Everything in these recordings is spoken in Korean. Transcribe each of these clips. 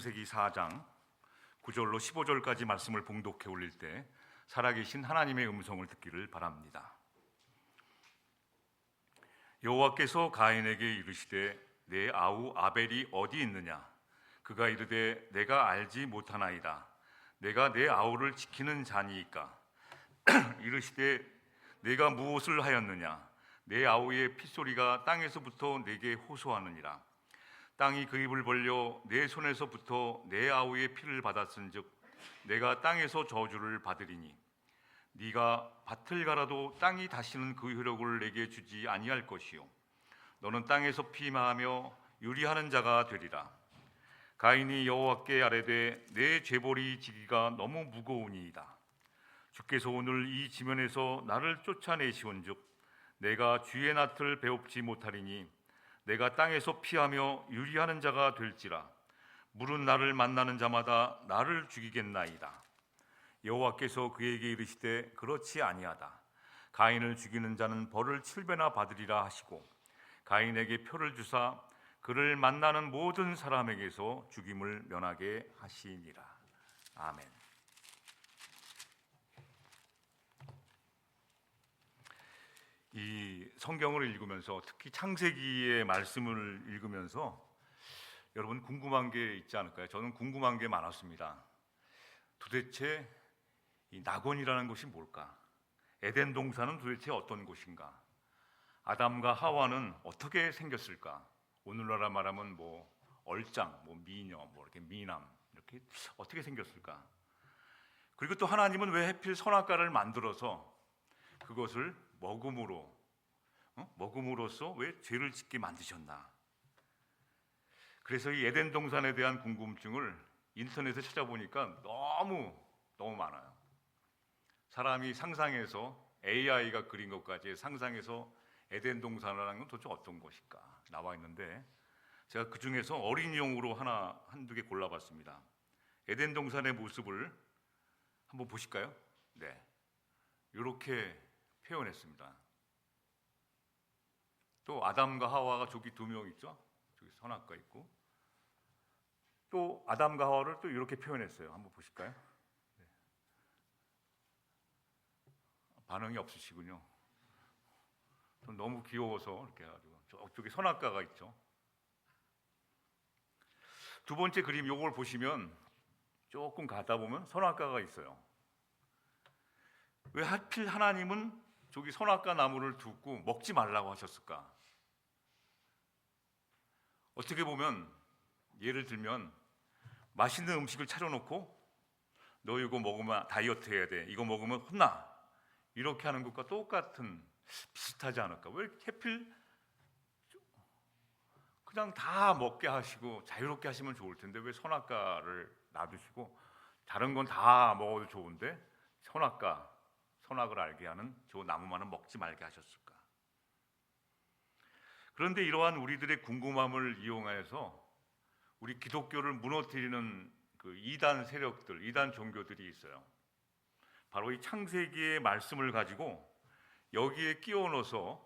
창세기 4장 9절로 15절까지 말씀을 봉독해 올릴 때 살아계신 하나님의 음성을 듣기를 바랍니다. 여호와께서 가인에게 이르시되 내 아우 아벨이 어디 있느냐? 그가 이르되 내가 알지 못하나이다. 내가 내 아우를 지키는 자니이까. 이르시되 내가 무엇을 하였느냐? 내 아우의 핏소리가 땅에서부터 내게 호소하느니라. 땅이 그 입을 벌려 내 손에서부터 내 아우의 피를 받았은즉 내가 땅에서 저주를 받으리니 네가 밭을 갈아도 땅이 다시는 그 효력을 내게 주지 아니할 것이요 너는 땅에서 피임하며 유리하는 자가 되리라. 가인이 여호와께 아뢰되 내 죄벌이 지기가 너무 무거우니이다. 주께서 오늘 이 지면에서 나를 쫓아내시온즉 내가 주의 낯을 배웁지 못하리니 내가 땅에서 피하며 유리하는 자가 될지라. 물은 나를 만나는 자마다 나를 죽이겠나이다. 여호와께서 그에게 이르시되 그렇지 아니하다. 가인을 죽이는 자는 벌을 7배나 받으리라 하시고 가인에게 표를 주사 그를 만나는 모든 사람에게서 죽임을 면하게 하시니라. 아멘. 이 성경을 읽으면서 특히 창세기의 말씀을 읽으면서 여러분 궁금한 게 있지 않을까요? 저는 궁금한 게 많았습니다. 도대체 이 낙원이라는 것이 뭘까? 에덴 동산은 도대체 어떤 곳인가? 아담과 하와는 어떻게 생겼을까? 오늘날로 말하면 뭐 얼짱, 뭐 미녀, 뭐 이렇게 미남 이렇게 어떻게 생겼을까? 그리고 또 하나님은 왜 하필 선악과를 만들어서 그것을 먹음으로써 왜 죄를 짓게 만드셨나? 그래서 이 에덴 동산에 대한 궁금증을 인터넷에 찾아보니까 너무 많아요. 사람이 상상해서 AI가 그린 것까지 상상해서 에덴 동산이라는 건 도대체 어떤 것일까 나와 있는데 제가 그 중에서 어린이용으로 한두 개 골라봤습니다. 에덴 동산의 모습을 한번 보실까요? 네, 이렇게 표현했습니다. 또 아담과 하와가 저기 두 명 있죠? 저기 선악과 있고 또 아담과 하와를 또 이렇게 표현했어요. 한번 보실까요? 네. 반응이 없으시군요. 너무 귀여워서 이렇게 해가지고 저쪽에 선악과가 있죠. 두 번째 그림 요걸 보시면 조금 가다 보면 선악과가 있어요. 왜 하필 하나님은 저기 선악과 나무를 두고 먹지 말라고 하셨을까? 어떻게 보면 예를 들면 맛있는 음식을 차려놓고 너 이거 먹으면 다이어트 해야 돼, 이거 먹으면 혼나, 이렇게 하는 것과 똑같은 비슷하지 않을까? 왜 하필 그냥 다 먹게 하시고 자유롭게 하시면 좋을 텐데 왜 선악과를 놔두시고 다른 건 다 먹어도 좋은데 선악을 알게 하는 저 나무만은 먹지 말게 하셨을까? 그런데 이러한 우리들의 궁금함을 이용해서 우리 기독교를 무너뜨리는 그 이단 세력들, 이단 종교들이 있어요. 바로 이 창세기의 말씀을 가지고 여기에 끼워 넣어서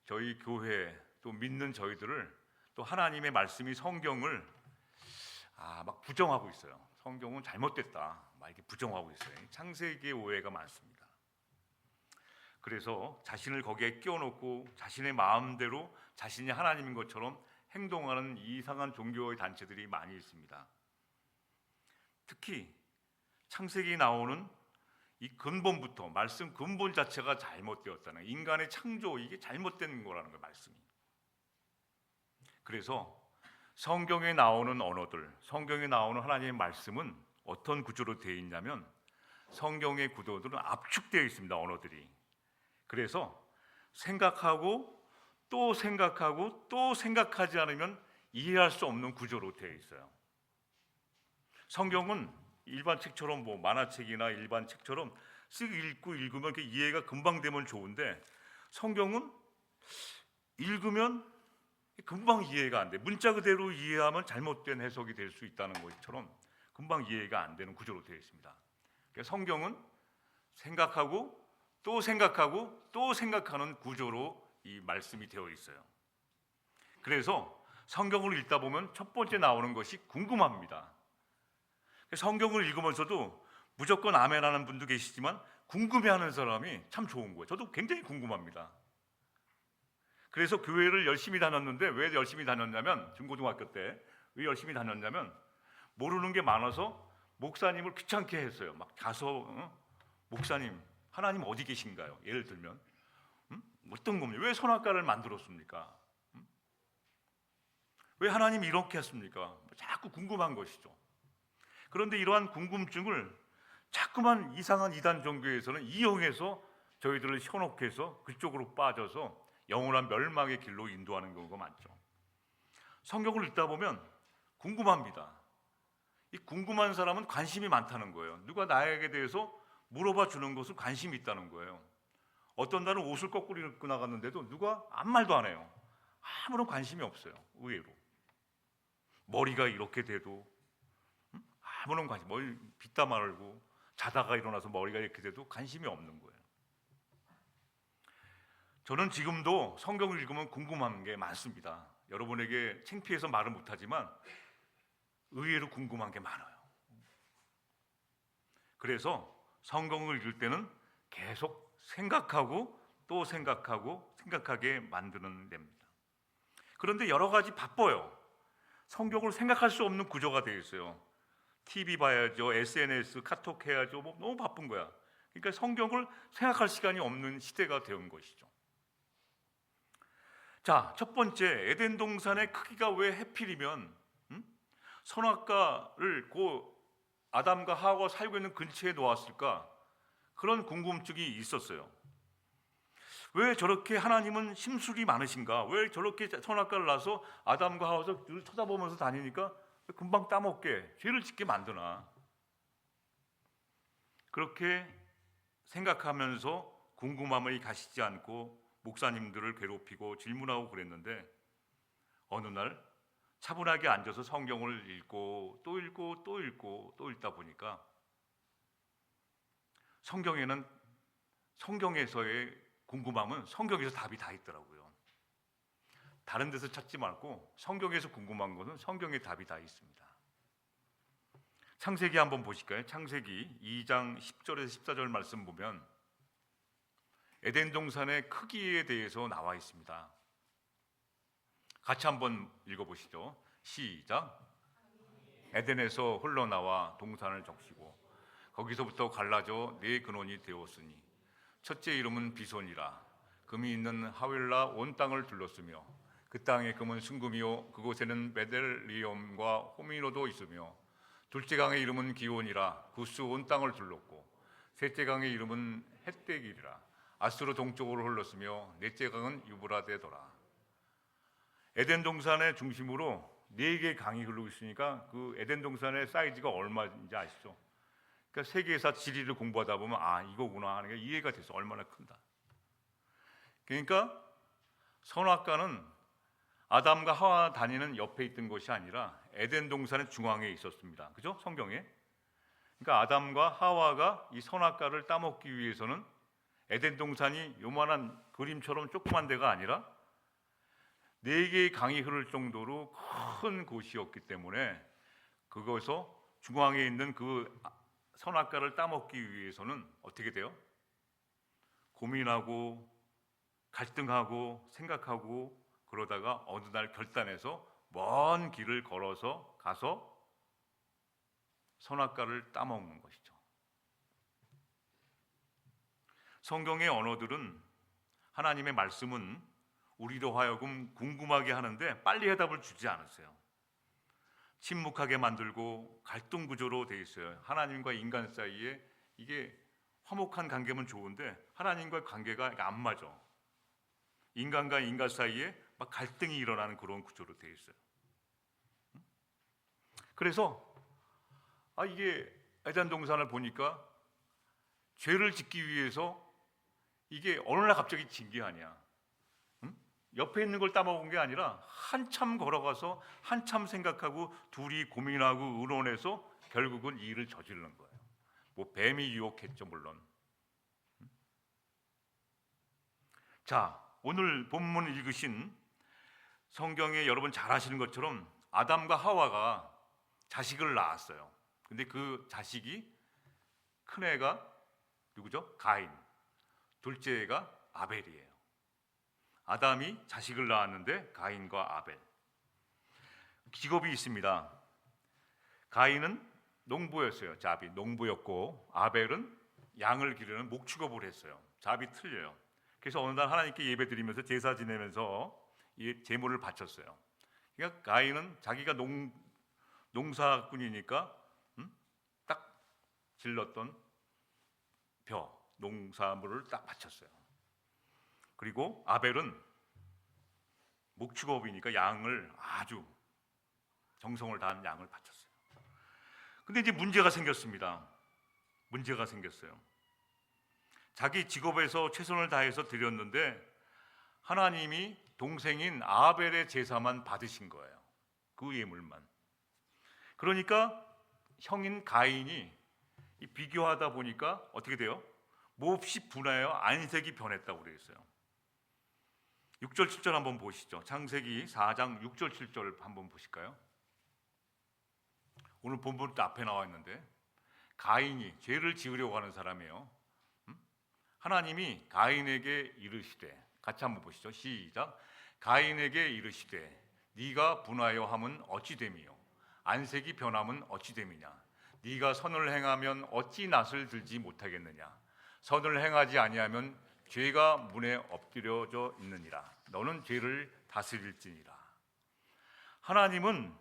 저희 교회 또 믿는 저희들을 또 하나님의 말씀이 성경을 막 부정하고 있어요. 성경은 잘못됐다 막 이렇게 부정하고 있어요. 창세기의 오해가 많습니다. 그래서 자신을 거기에 끼워놓고 자신의 마음대로 자신이 하나님인 것처럼 행동하는 이상한 종교의 단체들이 많이 있습니다. 특히 창세기에 나오는 이 근본부터 말씀 근본 자체가 잘못되었다는 인간의 창조 이게 잘못된 거라는 거예요. 말씀이. 그래서 성경에 나오는 언어들, 성경에 나오는 하나님의 말씀은 어떤 구조로 되어 있냐면 성경의 구조들은 압축되어 있습니다. 언어들이. 그래서 생각하고 또 생각하고 또 생각하지 않으면 이해할 수 없는 구조로 되어 있어요. 성경은 일반 책처럼 뭐 만화책이나 일반 책처럼 쓱 읽으면 이해가 금방 되면 좋은데 성경은 읽으면 금방 이해가 안 돼. 문자 그대로 이해하면 잘못된 해석이 될 수 있다는 것처럼 금방 이해가 안 되는 구조로 되어 있습니다. 그러니까 성경은 생각하고 또 생각하고 또 생각하는 구조로 이 말씀이 되어 있어요. 그래서 성경을 읽다 보면 첫 번째 나오는 것이 궁금합니다. 성경을 읽으면서도 무조건 아멘하는 분도 계시지만 궁금해하는 사람이 참 좋은 거예요. 저도 굉장히 궁금합니다. 그래서 교회를 열심히 다녔는데, 왜 열심히 다녔냐면, 중고등학교 때 왜 열심히 다녔냐면, 모르는 게 많아서 목사님을 귀찮게 했어요. 막 가서 목사님, 하나님 어디 계신가요? 예를 들면 어떤 겁니까? 왜 선악과를 만들었습니까? 왜 하나님이 이렇게 했습니까? 자꾸 궁금한 것이죠. 그런데 이러한 궁금증을 자꾸만 이상한 이단 종교에서는 이용해서 저희들을 현혹해서 그쪽으로 빠져서 영원한 멸망의 길로 인도하는 경우가 많죠. 성경을 읽다 보면 궁금합니다. 이 궁금한 사람은 관심이 많다는 거예요. 누가 나에게 대해서 물어봐 주는 것은 관심이 있다는 거예요. 어떤 날은 옷을 거꾸로 입고 나갔는데도 누가 아무 말도 안 해요. 아무런 관심이 없어요. 의외로. 머리가 이렇게 돼도 아무런 관심, 머리 빗다 말고 자다가 일어나서 머리가 이렇게 돼도 관심이 없는 거예요. 저는 지금도 성경을 읽으면 궁금한 게 많습니다. 여러분에게 창피해서 말을 못하지만 의외로 궁금한 게 많아요. 그래서 성경을 읽을 때는 계속 생각하고 또 생각하게 만드는 데입니다. 그런데 여러 가지 바빠요. 성경을 생각할 수 없는 구조가 되어 있어요. TV 봐야죠, SNS, 카톡 해야죠. 너무 바쁜 거야. 그러니까 성경을 생각할 시간이 없는 시대가 되온 것이죠. 자, 첫 번째, 에덴 동산의 크기가 왜 해필이면 선악과를 아담과 하와가 살고 있는 근처에 놓았을까? 그런 궁금증이 있었어요. 왜 저렇게 하나님은 심술이 많으신가? 왜 저렇게 선악과를 놔서 아담과 하와가 늘 쳐다보면서 다니니까 금방 따먹게, 죄를 짓게 만드나? 그렇게 생각하면서 궁금함을 가시지 않고 목사님들을 괴롭히고 질문하고 그랬는데, 어느 날 차분하게 앉아서 성경을 읽고 또 읽고 또 읽고 또 읽다 보니까 성경에서의 궁금함은 성경에서 답이 다 있더라고요. 다른 데서 찾지 말고 성경에서 궁금한 것은 성경에 답이 다 있습니다. 창세기 한번 보실까요? 창세기 2장 10절에서 14절 말씀 보면 에덴 동산의 크기에 대해서 나와 있습니다. 같이 한번 읽어보시죠. 시작. 에덴에서 흘러나와 동산을 적시고 거기서부터 갈라져 네 근원이 되었으니 첫째 이름은 비손이라. 금이 있는 하윌라 온 땅을 둘렀으며 그 땅의 금은 순금이요 그곳에는 베델리엄과 호미노도 있으며 둘째 강의 이름은 기온이라. 구스 온 땅을 둘렀고 셋째 강의 이름은 헷데길이라. 아스로 동쪽으로 흘렀으며 넷째 강은 유브라데더라. 에덴 동산의 중심으로 4개의 강이 흐르고 있으니까 그 에덴 동산의 사이즈가 얼마인지 아시죠? 그러니까 세계사 지리를 공부하다 보면 이거구나 하는 게 이해가 돼서 얼마나 큰다. 그러니까 선악과는 아담과 하와 다니는 옆에 있던 것이 아니라 에덴 동산의 중앙에 있었습니다. 그죠? 성경에. 그러니까 아담과 하와가 이 선악과를 따먹기 위해서는 에덴 동산이 요만한 그림처럼 조그만 데가 아니라 4개의 강이 흐를 정도로 큰 곳이었기 때문에 그것에서 중앙에 있는 그 선악과를 따먹기 위해서는 어떻게 돼요? 고민하고 갈등하고 생각하고 그러다가 어느 날 결단해서 먼 길을 걸어서 가서 선악과를 따먹는 것이죠. 성경의 언어들은, 하나님의 말씀은 우리로 하여금 궁금하게 하는데 빨리 해답을 주지 않으세요. 침묵하게 만들고 갈등 구조로 돼 있어요. 하나님과 인간 사이에 이게 화목한 관계면 좋은데 하나님과의 관계가 안 맞아. 인간과 인간 사이에 막 갈등이 일어나는 그런 구조로 돼 있어요. 그래서 이게 에덴 동산을 보니까 죄를 짓기 위해서 이게 어느 날 갑자기 진 게 아니야. 옆에 있는 걸 따먹은 게 아니라 한참 걸어가서 한참 생각하고 둘이 고민하고 의논해서 결국은 이 일을 저지르는 거예요. 뱀이 유혹했죠, 물론. 자, 오늘 본문 읽으신 성경에 여러분 잘 아시는 것처럼 아담과 하와가 자식을 낳았어요. 근데 그 자식이 큰 애가 누구죠? 가인. 둘째 애가 아벨이에요. 아담이 자식을 낳았는데 가인과 아벨. 직업이 있습니다. 가인은 농부였어요. 잡이 농부였고, 아벨은 양을 기르는 목축업을 했어요. 잡이 틀려요. 그래서 어느 날 하나님께 예배드리면서 제사 지내면서 이 제물을 바쳤어요. 그러니까 가인은 자기가 농사꾼이니까 딱 질렀던 농사물을 딱 바쳤어요. 그리고 아벨은 목축업이니까 양을 아주 정성을 다한 양을 바쳤어요. 근데 이제 문제가 생겼습니다. 문제가 생겼어요. 자기 직업에서 최선을 다해서 드렸는데 하나님이 동생인 아벨의 제사만 받으신 거예요. 그 예물만. 그러니까 형인 가인이 비교하다 보니까 어떻게 돼요? 몹시 분하여 안색이 변했다고 그랬어요. 6절 7절 한번 보시죠. 창세기 4장 6절 7절 한번 보실까요? 오늘 본문 앞에 나와 있는데 가인이 죄를 지으려고 하는 사람이에요. 하나님이 가인에게 이르시되, 같이 한번 보시죠. 시작. 가인에게 이르시되 네가 분하여 함은 어찌 됨이요 안색이 변함은 어찌 됨이냐. 네가 선을 행하면 어찌 낫을 들지 못하겠느냐. 선을 행하지 아니하면 죄가 문에 엎드려져 있느니라. 너는 죄를 다스릴지니라. 하나님은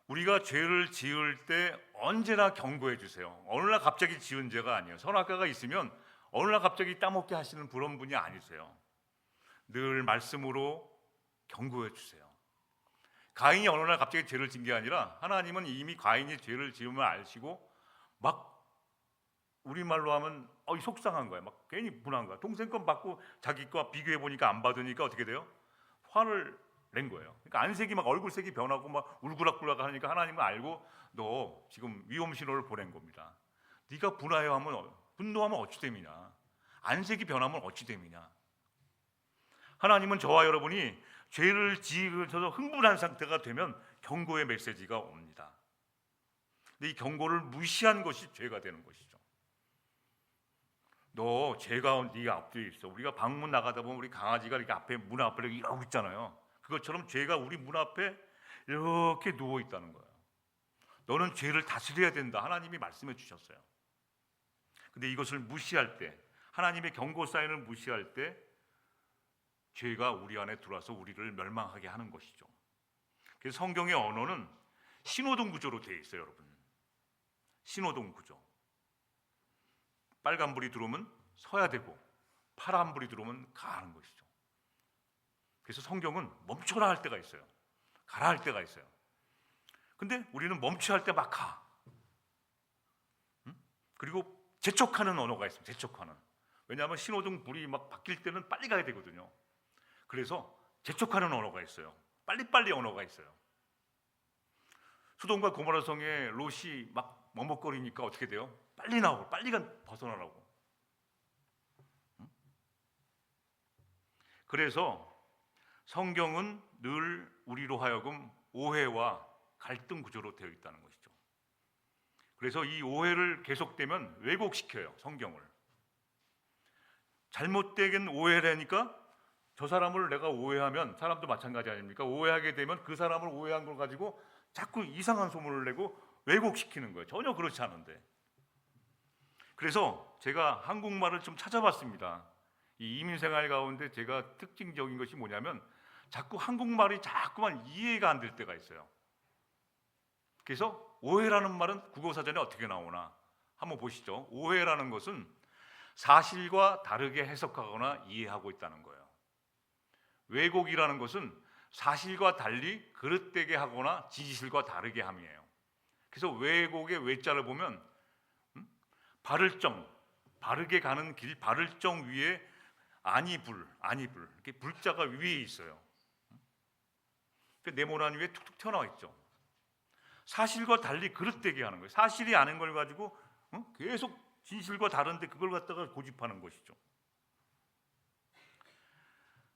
우리가 죄를 지을 때 언제나 경고해 주세요. 어느 날 갑자기 지은 죄가 아니에요. 선악과가 있으면 어느 날 갑자기 따먹게 하시는 그런 분이 아니세요. 늘 말씀으로 경고해 주세요. 가인이 어느 날 갑자기 죄를 지은 게 아니라 하나님은 이미 가인이 죄를 지음을 아시고 막 우리말로 하면 속상한 거야. 막 괜히 분한 거야. 동생 건 받고 자기 거 비교해 보니까 안 받으니까 어떻게 돼요? 화를 낸 거예요. 그러니까 안색이 막 얼굴색이 변하고 막 울그락불락 하니까 하나님은 알고 너 지금 위험 신호를 보낸 겁니다. 네가 분노하면 어찌 됨이냐. 안색이 변하면 어찌 됨이냐. 하나님은 저와 여러분이 죄를 지으셔서 흥분한 상태가 되면 경고의 메시지가 옵니다. 근데 이 경고를 무시한 것이 죄가 되는 것이죠. 너 죄가 네 앞뒤에 있어. 우리가 방문 나가다 보면 우리 강아지가 이렇게 앞에 문 앞에 이러고 있잖아요. 그것처럼 죄가 우리 문 앞에 이렇게 누워 있다는 거예요. 너는 죄를 다스려야 된다. 하나님이 말씀해 주셨어요. 근데 이것을 무시할 때, 하나님의 경고 사인을 무시할 때 죄가 우리 안에 들어와서 우리를 멸망하게 하는 것이죠. 그래서 성경의 언어는 신호등 구조로 되어 있어요, 여러분. 신호등 구조. 빨간불이 들어오면 서야 되고 파란불이 들어오면 가는 것이죠. 그래서 성경은 멈춰라 할 때가 있어요. 가라 할 때가 있어요. 근데 우리는 멈춰야 할 때 막 가. 그리고 재촉하는 언어가 있습니다. 재촉하는. 왜냐하면 신호등 불이 막 바뀔 때는 빨리 가야 되거든요. 그래서 재촉하는 언어가 있어요. 빨리빨리 언어가 있어요. 소돔과 고모라 성에 롯이 막 머뭇거리니까 어떻게 돼요? 빨리 나오고 빨리 벗어나라고. 그래서 성경은 늘 우리로 하여금 오해와 갈등 구조로 되어 있다는 것이죠. 그래서 이 오해를 계속되면 왜곡시켜요, 성경을. 잘못되게 오해를 하니까 저 사람을 내가 오해하면 사람도 마찬가지 아닙니까? 오해하게 되면 그 사람을 오해한 걸 가지고 자꾸 이상한 소문을 내고 왜곡시키는 거예요. 전혀 그렇지 않은데. 그래서 제가 한국말을 좀 찾아봤습니다. 이 이민생활 가운데 제가 특징적인 것이 뭐냐면 자꾸 한국말이 자꾸만 이해가 안 될 때가 있어요. 그래서 오해라는 말은 국어사전에 어떻게 나오나 한번 보시죠. 오해라는 것은 사실과 다르게 해석하거나 이해하고 있다는 거예요. 왜곡이라는 것은 사실과 달리 그릇되게 하거나 진실과 다르게 함이에요. 그래서 왜곡의 외자를 보면 바를정, 바르게 가는 길, 바를정 위에 아니불 이렇게 불자가 위에 있어요. 네모난 위에 툭툭 튀어나와 있죠. 사실과 달리 그릇되게 하는 거예요. 사실이 아닌 걸 가지고 계속 진실과 다른데 그걸 갖다가 고집하는 것이죠.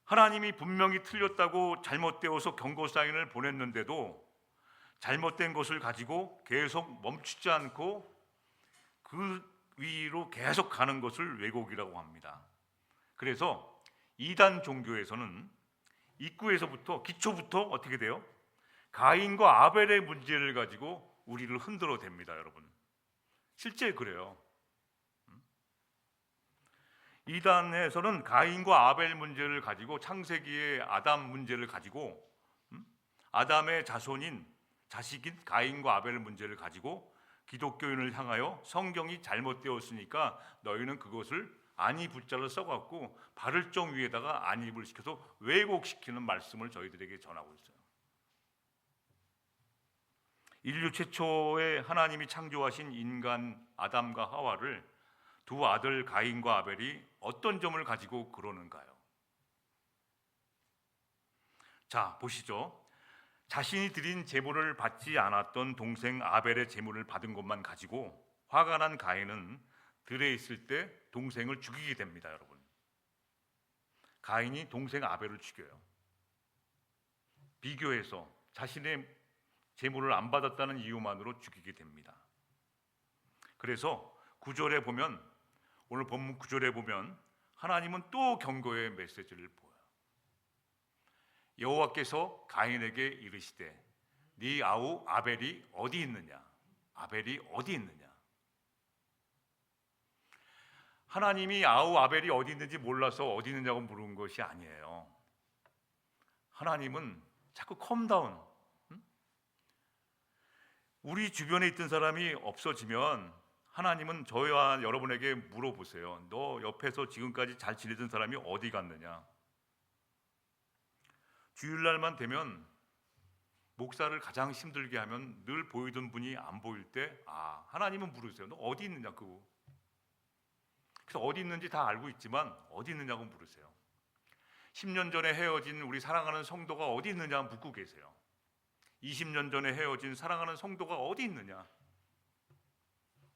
하나님이 분명히 틀렸다고 잘못되어서 경고 사인을 보냈는데도 잘못된 것을 가지고 계속 멈추지 않고 그 위로 계속 가는 것을 왜곡이라고 합니다. 그래서 이단 종교에서는 입구에서부터 기초부터 어떻게 돼요? 가인과 아벨의 문제를 가지고 우리를 흔들어 댑니다, 여러분. 실제 그래요. 이단에서는 가인과 아벨 문제를 가지고 창세기의 아담 문제를 가지고 아담의 자식인 가인과 아벨 문제를 가지고 기독교인을 향하여 성경이 잘못되었으니까 너희는 그것을 안이붓자를 써갖고 발을정 위에다가 안입을 시켜서 왜곡시키는 말씀을 저희들에게 전하고 있어요. 인류 최초의 하나님이 창조하신 인간 아담과 하와를 두 아들 가인과 아벨이 어떤 점을 가지고 그러는가요? 자, 보시죠. 자신이 드린 제물을 받지 않았던 동생 아벨의 제물을 받은 것만 가지고 화가 난 가인은 들에 있을 때 동생을 죽이게 됩니다, 여러분. 가인이 동생 아벨을 죽여요. 비교해서 자신의 제물을 안 받았다는 이유만으로 죽이게 됩니다. 그래서 9절에 보면, 오늘 본문 9절에 보면 하나님은 또 경고의 메시지를 보여요. 여호와께서 가인에게 이르시되 네 아우 아벨이 어디 있느냐? 아벨이 어디 있느냐? 하나님이 아우 아벨이 어디 있는지 몰라서 어디 있느냐고 물은 것이 아니에요. 하나님은 자꾸 컴다운, 우리 주변에 있던 사람이 없어지면 하나님은 저희와 여러분에게 물어보세요. 너 옆에서 지금까지 잘 지내던 사람이 어디 갔느냐? 주일날만 되면 목사를 가장 힘들게 하면 늘 보이던 분이 안 보일 때 하나님은 물으세요. 너 어디 있느냐? 그래서 어디 있는지 다 알고 있지만 어디 있느냐고 물으세요. 10년 전에 헤어진 우리 사랑하는 성도가 어디 있느냐 묻고 계세요. 20년 전에 헤어진 사랑하는 성도가 어디 있느냐?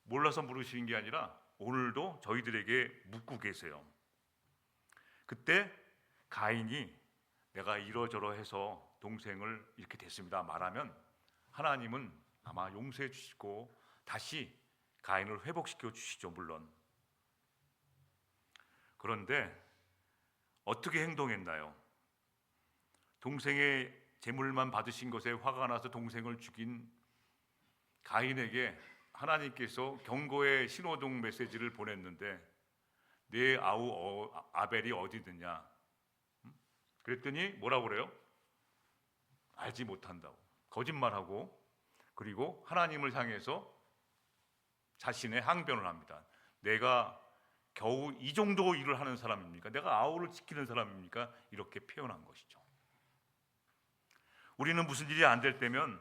몰라서 물으시는 게 아니라 오늘도 저희들에게 묻고 계세요. 그때 가인이 내가 이러저러해서 동생을 이렇게 됐습니다 말하면 하나님은 아마 용서해 주시고 다시 가인을 회복시켜 주시죠, 물론. 그런데 어떻게 행동했나요? 동생의 제물만 받으신 것에 화가 나서 동생을 죽인 가인에게 하나님께서 경고의 신호등 메시지를 보냈는데 내 아우 아벨이 어디 있느냐? 그랬더니 뭐라고 그래요? 알지 못한다고 거짓말하고, 그리고 하나님을 향해서 자신의 항변을 합니다. 내가 겨우 이 정도 일을 하는 사람입니까? 내가 아우를 지키는 사람입니까? 이렇게 표현한 것이죠. 우리는 무슨 일이 안 될 때면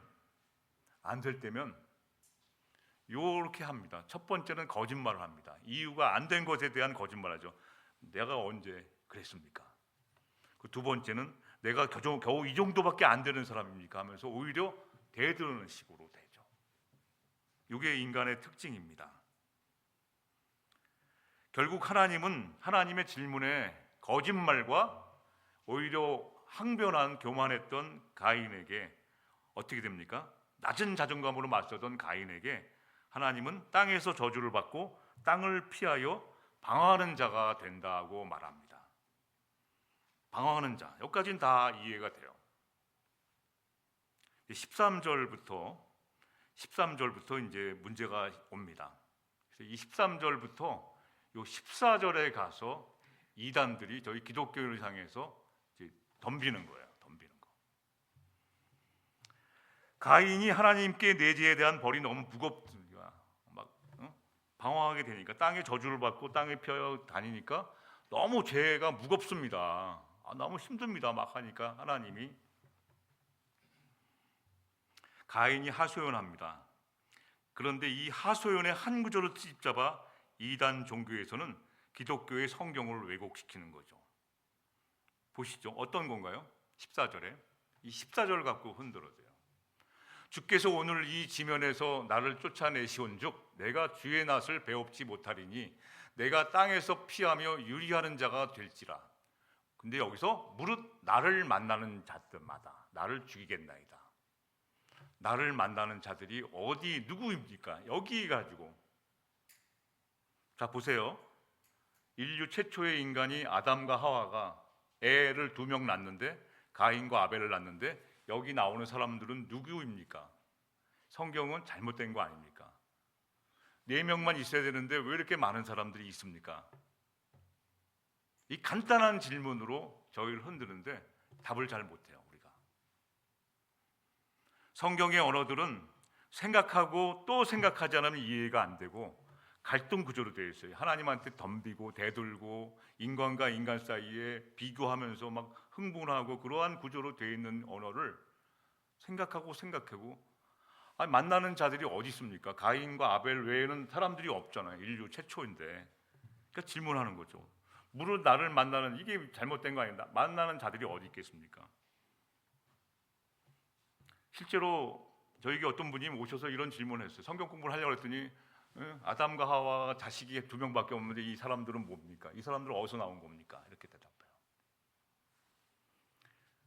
이렇게 합니다. 첫 번째는 거짓말을 합니다. 이유가 안 된 것에 대한 거짓말하죠. 내가 언제 그랬습니까? 그 두 번째는 내가 겨우 이 정도밖에 안 되는 사람입니까? 하면서 오히려 대드는 식으로 되죠. 이게 인간의 특징입니다. 결국 하나님은 하나님의 질문에 거짓말과 오히려 항변한 교만했던 가인에게 어떻게 됩니까? 낮은 자존감으로 맞서던 가인에게 하나님은 땅에서 저주를 받고 땅을 피하여 방황하는 자가 된다고 말합니다. 방황하는 자, 여기까지는 다 이해가 돼요. 13절부터 이제 문제가 옵니다. 그래서 이 13절부터 이 14절에 가서 이단들이 저희 기독교를 향해서 이제 덤비는 거예요. 가인이 하나님께 내재에 대한 벌이 너무 무겁습니다. 방황하게 되니까 땅에 저주를 받고 땅에 피하여 다니니까 너무 죄가 무겁습니다. 너무 힘듭니다. 막 하니까 하나님이 가인이 하소연합니다. 그런데 이 하소연의 한 구절을 찝잡아 이단 종교에서는 기독교의 성경을 왜곡시키는 거죠. 보시죠. 어떤 건가요? 14절에 이 14절 갖고 흔들어져요. 주께서 오늘 이 지면에서 나를 쫓아내시온즉 내가 주의 낯을 배웁지 못하리니 내가 땅에서 피하며 유리하는 자가 될지라. 근데 여기서 무릇 나를 만나는 자들마다 나를 죽이겠나이다. 나를 만나는 자들이 어디 누구입니까? 여기 가지고 자 보세요. 인류 최초의 인간이 아담과 하와가 애를 2명 낳는데 가인과 아벨을 낳는데 여기 나오는 사람들은 누구입니까? 성경은 잘못된 거 아닙니까? 4명만 있어야 되는데 왜 이렇게 많은 사람들이 있습니까? 이 간단한 질문으로 저희를 흔드는데 답을 잘 못해요. 우리가 성경의 언어들은 생각하고 또 생각하지 않으면 이해가 안 되고 갈등 구조로 되어 있어요. 하나님한테 덤비고 대들고 인간과 인간 사이에 비교하면서 막 흥분하고 그러한 구조로 되어 있는 언어를 생각하고 만나는 자들이 어디 있습니까? 가인과 아벨 외에는 사람들이 없잖아요. 인류 최초인데. 그러니까 질문하는 거죠. 무릇 나를 만나는, 이게 잘못된 거 아닙니다. 만나는 자들이 어디 있겠습니까? 실제로 저에게 어떤 분이 오셔서 이런 질문을 했어요. 성경 공부를 하려고 했더니 아담과 하와 자식이 2명밖에 없는데 이 사람들은 뭡니까? 이 사람들은 어디서 나온 겁니까? 이렇게 대답해요.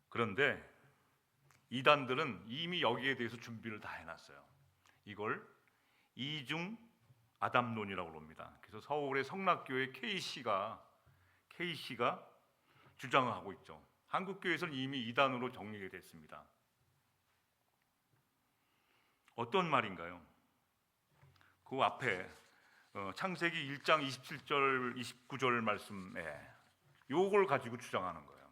그런데 이단들은 이미 여기에 대해서 준비를 다 해놨어요. 이걸 이중 아담론이라고 합니다. 그래서 서울의 성락교회 K씨가 주장하고 있죠. 한국교회에서는 이미 이단으로 정리가 됐습니다. 어떤 말인가요? 그 앞에 창세기 1장 27절 29절 말씀에 요걸 가지고 주장하는 거예요.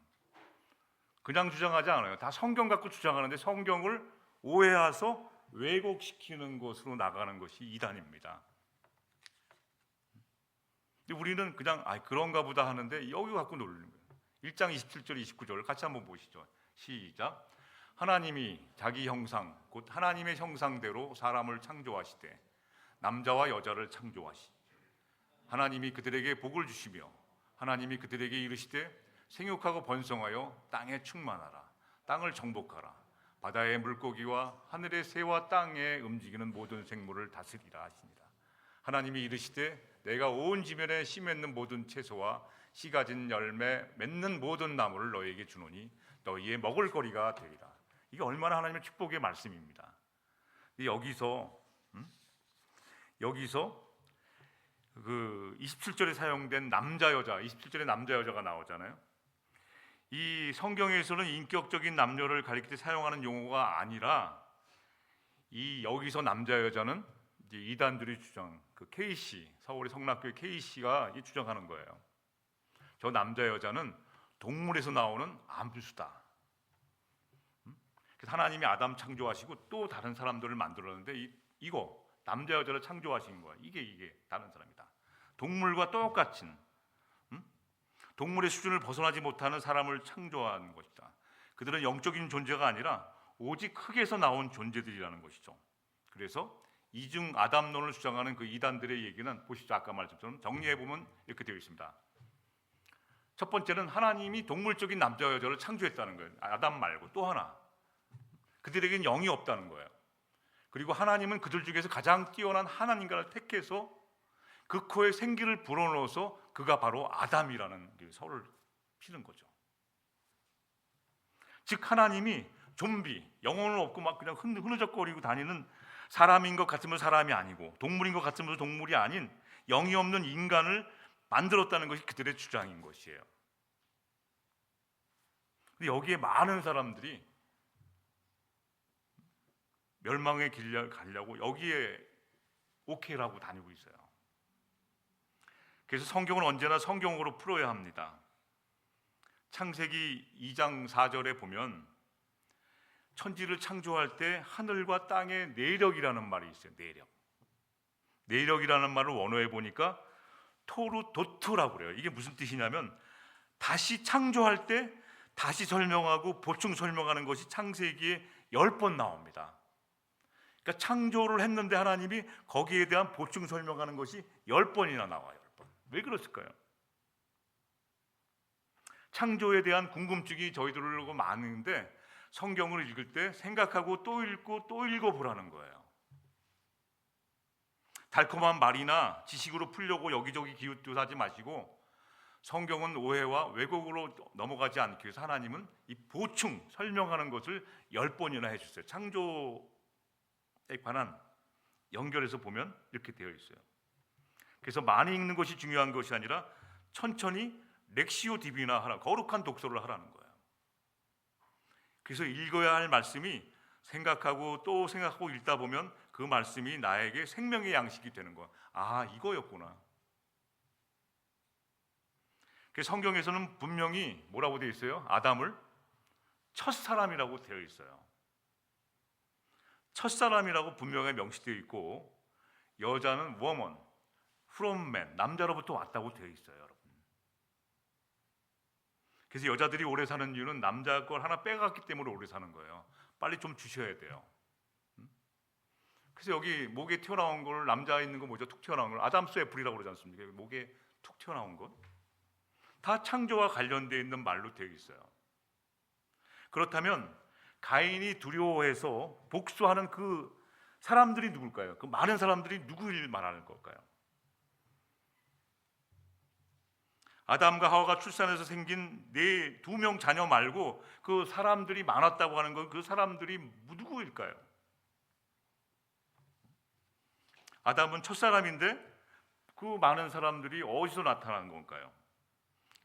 그냥 주장하지 않아요. 다 성경 갖고 주장하는데 성경을 오해해서 왜곡시키는 것으로 나가는 것이 이단입니다. 근데 우리는 그냥 그런가 보다 하는데 여기 갖고 놀리는 거예요. 1장 27절 29절 같이 한번 보시죠. 시작. 하나님이 자기 형상 곧 하나님의 형상대로 사람을 창조하시되 남자와 여자를 창조하시 하나님이 그들에게 복을 주시며 하나님이 그들에게 이르시되 생육하고 번성하여 땅에 충만하라. 땅을 정복하라. 바다의 물고기와 하늘의 새와 땅에 움직이는 모든 생물을 다스리라 하시니라. 하나님이 이르시되 내가 온 지면에 씨 맺는 모든 채소와 씨 가진 열매 맺는 모든 나무를 너희에게 주노니 너희의 먹을거리가 되리라. 이게 얼마나 하나님의 축복의 말씀입니다. 여기서 그 27절에 사용된 남자 여자, 27절에 남자 여자가 나오잖아요. 이 성경에서는 인격적인 남녀를 가리킬 때 사용하는 용어가 아니라 이 여기서 남자 여자는 이제 이단들이 주장, 그 K씨, 서울의 성락교회 K씨가 주장하는 거예요. 저 남자 여자는 동물에서 나오는 암수다. 그래서 하나님이 아담 창조하시고 또 다른 사람들을 만들었는데 이거 남자 여자를 창조하신 거야. 이게 다른 사람이다. 동물과 똑같은 동물의 수준을 벗어나지 못하는 사람을 창조한 것이다. 그들은 영적인 존재가 아니라 오직 흙에서 나온 존재들이라는 것이죠. 그래서 이중 아담론을 주장하는 그 이단들의 얘기는 보시죠. 아까 말씀처럼 정리해보면 이렇게 되어 있습니다. 첫 번째는 하나님이 동물적인 남자 여자를 창조했다는 거예요. 아담 말고 또 하나, 그들에게는 영이 없다는 거예요. 그리고 하나님은 그들 중에서 가장 뛰어난 한 인간을 택해서 그 코에 생기를 불어넣어서 그가 바로 아담이라는 설을 피는 거죠. 즉 하나님이 좀비, 영혼은 없고 막 그냥 흐느적거리고 다니는 사람인 것 같으면 사람이 아니고 동물인 것 같으면 동물이 아닌 영이 없는 인간을 만들었다는 것이 그들의 주장인 것이에요. 근데 여기에 많은 사람들이 멸망의 길을 가려고 여기에 오케이라고 다니고 있어요. 그래서 성경은 언제나 성경으로 풀어야 합니다. 창세기 2장 4절에 보면 천지를 창조할 때 하늘과 땅의 내력이라는 말이 있어요. 내력이라는 말을 원어에 보니까 토르도트라고 그래요. 이게 무슨 뜻이냐면 다시 창조할 때 다시 설명하고 보충 설명하는 것이 창세기에 10번 나옵니다. 그러니까 창조를 했는데 하나님이 거기에 대한 보충 설명하는 것이 10번이나 나와요. 10번. 왜 그랬을까요? 창조에 대한 궁금증이 저희들로 많은데 성경을 읽을 때 생각하고 또 읽고 또 읽어보라는 거예요. 달콤한 말이나 지식으로 풀려고 여기저기 기웃기웃하지 마시고 성경은 오해와 왜곡으로 넘어가지 않기 위해서 하나님은 이 보충 설명하는 것을 10번이나 해주셨어요. 창조 관한 연결해서 보면 이렇게 되어 있어요. 그래서 많이 읽는 것이 중요한 것이 아니라 천천히 렉시오 디비나 하라, 거룩한 독서를 하라는 거예요. 그래서 읽어야 할 말씀이 생각하고 또 생각하고 읽다 보면 그 말씀이 나에게 생명의 양식이 되는 거야. 아, 이거였구나. 그 성경에서는 분명히 뭐라고 되어 있어요? 아담을 첫사람이라고 되어 있어요. 첫사람이라고 분명히 명시되어 있고, 여자는 woman, from man, 남자로부터 왔다고 되어 있어요, 여러분. 그래서 여자들이 오래 사는 이유는 남자 걸 하나 빼갔기 때문에 오래 사는 거예요. 빨리 좀 주셔야 돼요. 그래서 여기 목에 튀어나온 걸, 남자 있는 거 뭐죠? 툭 튀어나온 걸 아담스 애플이라고 그러지 않습니까? 목에 툭 튀어나온 것, 다 창조와 관련되어 있는 말로 되어 있어요. 그렇다면 가인이 두려워해서 복수하는 그 사람들이 누굴까요? 그 많은 사람들이 누구를 말하는 걸까요? 아담과 하와가 출산해서 생긴 두 명 자녀 말고 그 사람들이 많았다고 하는 건 그 사람들이 누구일까요? 아담은 첫사람인데 그 많은 사람들이 어디서 나타난 건가요?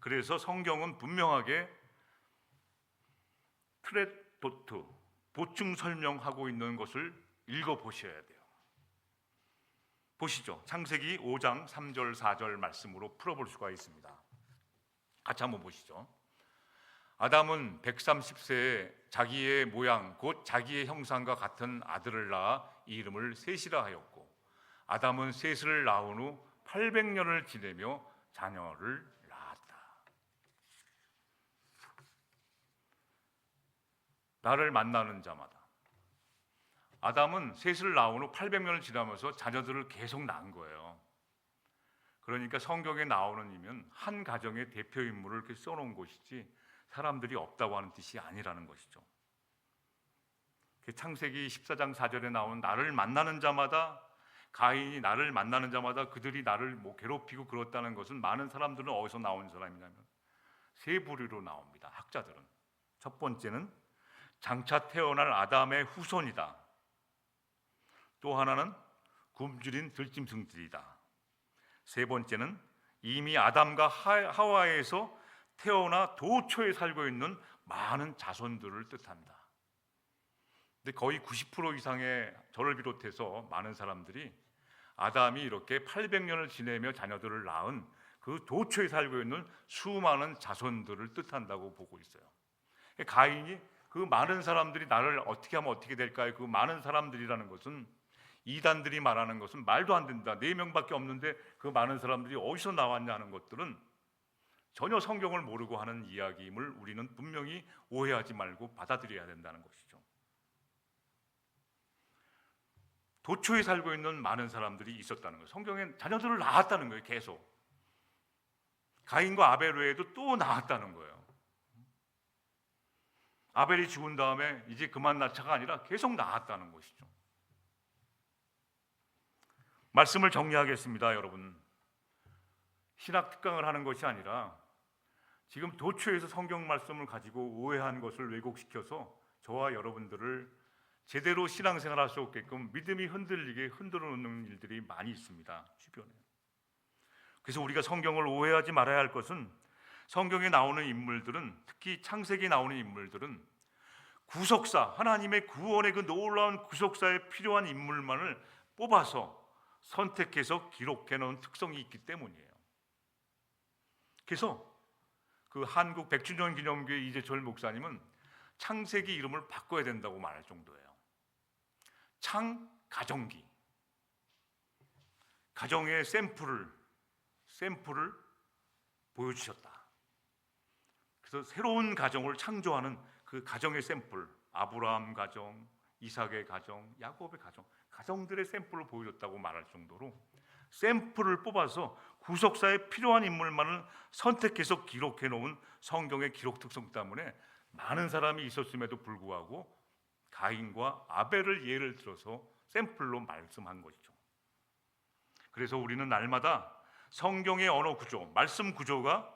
그래서 성경은 분명하게 트레도트, 보충 설명하고 있는 것을 읽어보셔야 돼요. 보시죠. 창세기 5장 3절 4절 말씀으로 풀어볼 수가 있습니다. 같이 한번 보시죠. 아담은 130세에 자기의 모양 곧 자기의 형상과 같은 아들을 낳아 이름을 셋이라 하였고, 아담은 셋을 낳은 후 800년을 지내며 자녀를 낳았다. 나를 만나는 자마다. 아담은 셋을 낳은 후 800년을 지나면서 자녀들을 계속 낳은 거예요. 그러니까 성경에 나오는 이면 한 가정의 대표 인물을 이렇게 써놓은 것이지 사람들이 없다고 하는 뜻이 아니라는 것이죠. 창세기 14장 4절에 나오는 나를 만나는 자마다, 가인이 나를 만나는 자마다 그들이 나를 괴롭히고 그렇다는 것은 많은 사람들은 어디서 나온 사람이냐면 세 부류로 나옵니다. 학자들은. 첫 번째는 장차 태어날 아담의 후손이다. 또 하나는 굶주린 들짐승들이다. 세 번째는 이미 아담과 하와에서 태어나 도초에 살고 있는 많은 자손들을 뜻한다. 근데 거의 90% 이상의 저를 비롯해서 많은 사람들이 아담이 이렇게 800년을 지내며 자녀들을 낳은 그 도초에 살고 있는 수많은 자손들을 뜻한다고 보고 있어요. 가인이 그 많은 사람들이 나를 어떻게 하면 어떻게 될까요? 그 많은 사람들이라는 것은, 이단들이 말하는 것은 말도 안 된다, 4명밖에 없는데 그 많은 사람들이 어디서 나왔냐는 것들은 전혀 성경을 모르고 하는 이야기임을 우리는 분명히 오해하지 말고 받아들여야 된다는 것이죠. 도초에 살고 있는 많은 사람들이 있었다는 거예요. 성경엔 자녀들을 낳았다는 거예요. 계속 가인과 아벨 외에도 또 낳았다는 거예요. 아벨이 죽은 다음에 이제 그만 낳자가 아니라 계속 낳았다는 것이죠. 말씀을 정리하겠습니다. 여러분, 신학 특강을 하는 것이 아니라 지금 도초에서 성경 말씀을 가지고 오해한 것을 왜곡시켜서 저와 여러분들을 제대로 신앙생활할 수 없게끔 믿음이 흔들리게 흔들어 놓는 일들이 많이 있습니다, 주변에. 그래서 우리가 성경을 오해하지 말아야 할 것은, 성경에 나오는 인물들은, 특히 창세기에 나오는 인물들은 구속사, 하나님의 구원의 그 놀라운 구속사에 필요한 인물만을 뽑아서 선택해서 기록해 놓은 특성이 있기 때문이에요. 그래서 그 한국 100주년 기념교회 이재철 목사님은 창세기 이름을 바꿔야 된다고 말할 정도예요. 창가정기, 가정의 샘플을 보여주셨다. 그래서 새로운 가정을 창조하는 그 가정의 샘플, 아브라함 가정, 이삭의 가정, 야곱의 가정, 가정들의 샘플을 보여줬다고 말할 정도로 샘플을 뽑아서 구속사에 필요한 인물만을 선택해서 기록해 놓은 성경의 기록 특성 때문에 많은 사람이 있었음에도 불구하고 가인과 아벨을 예를 들어서 샘플로 말씀한 것이죠. 그래서 우리는 날마다 성경의 언어 구조, 말씀 구조가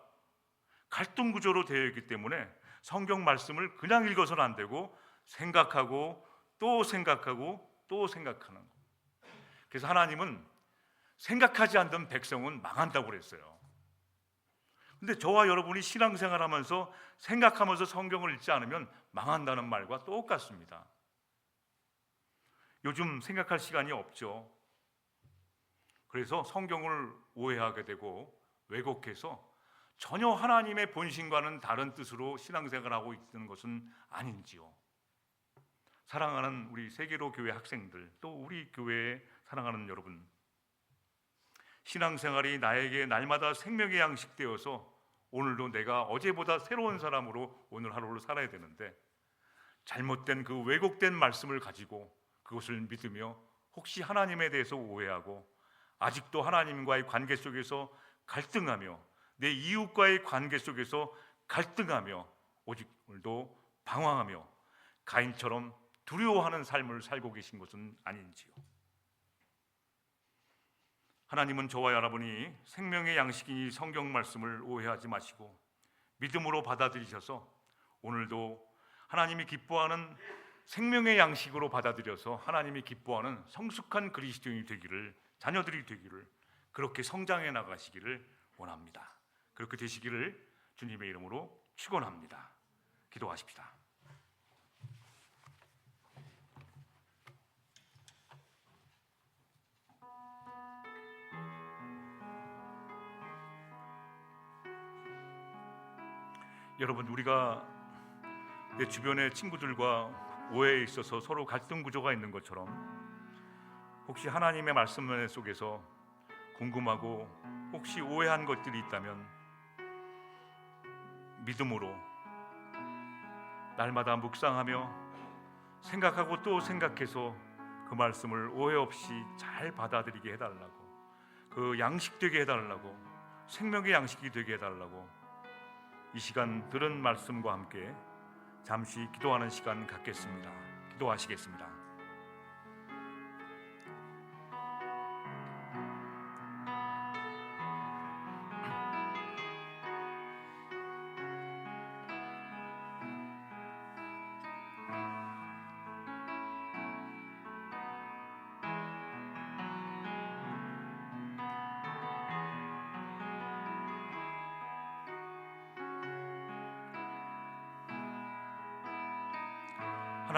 갈등 구조로 되어 있기 때문에 성경 말씀을 그냥 읽어서는 안 되고 생각하고 또 생각하고 또 생각하는 거. 그래서 하나님은 생각하지 않던 백성은 망한다고 그랬어요. 근데 저와 여러분이 신앙생활하면서 생각하면서 성경을 읽지 않으면 망한다는 말과 똑같습니다. 요즘 생각할 시간이 없죠. 그래서 성경을 오해하게 되고 왜곡해서 전혀 하나님의 본심과는 다른 뜻으로 신앙생활하고 있는 것은 아닌지요. 사랑하는 우리 세계로 교회 학생들, 또 우리 교회에 사랑하는 여러분, 신앙생활이 나에게 날마다 생명의 양식 되어서 오늘도 내가 어제보다 새로운 사람으로 오늘 하루를 살아야 되는데, 잘못된 그 왜곡된 말씀을 가지고 그것을 믿으며 혹시 하나님에 대해서 오해하고 아직도 하나님과의 관계 속에서 갈등하며 내 이웃과의 관계 속에서 갈등하며 오직 오늘도 방황하며 가인처럼 두려워하는 삶을 살고 계신 것은 아닌지요. 하나님은 저와 여러분이 생명의 양식인 성경 말씀을 오해하지 마시고 믿음으로 받아들이셔서 오늘도 하나님이 기뻐하는 생명의 양식으로 받아들여서 하나님이 기뻐하는 성숙한 그리스도인이 되기를, 자녀들이 되기를, 그렇게 성장해 나가시기를 원합니다. 그렇게 되시기를 주님의 이름으로 축원합니다. 기도하십시다. 여러분, 우리가 내 주변의 친구들과 오해에 있어서 서로 갈등 구조가 있는 것처럼 혹시 하나님의 말씀 속에서 궁금하고 혹시 오해한 것들이 있다면 믿음으로 날마다 묵상하며 생각하고 또 생각해서 그 말씀을 오해 없이 잘 받아들이게 해달라고, 그 양식되게 해달라고, 생명의 양식이 되게 해달라고 이 시간 들은 말씀과 함께 잠시 기도하는 시간 갖겠습니다. 기도하시겠습니다.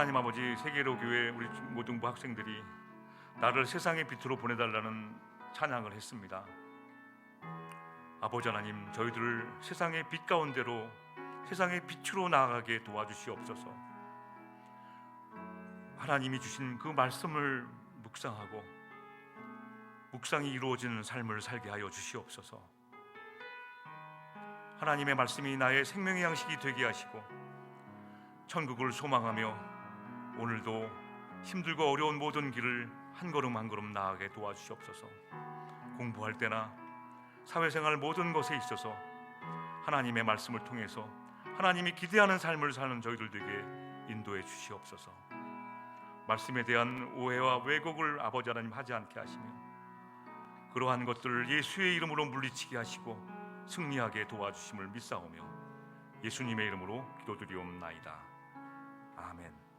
하나님 아버지, 세계로 교회 우리 모든 학생들이 나를 세상의 빛으로 보내달라는 찬양을 했습니다. 아버지 하나님, 저희들을 세상의 빛 가운데로, 세상의 빛으로 나아가게 도와주시옵소서. 하나님이 주신 그 말씀을 묵상하고 묵상이 이루어지는 삶을 살게 하여 주시옵소서. 하나님의 말씀이 나의 생명의 양식이 되게 하시고 천국을 소망하며 오늘도 힘들고 어려운 모든 길을 한 걸음 한 걸음 나아가게 도와주시옵소서. 공부할 때나 사회생활 모든 것에 있어서 하나님의 말씀을 통해서 하나님이 기대하는 삶을 사는 저희들 되게 인도해 주시옵소서. 말씀에 대한 오해와 왜곡을 아버지 하나님 하지 않게 하시며 그러한 것들을 예수의 이름으로 물리치게 하시고 승리하게 도와주심을 믿사오며 예수님의 이름으로 기도드리옵나이다. 아멘.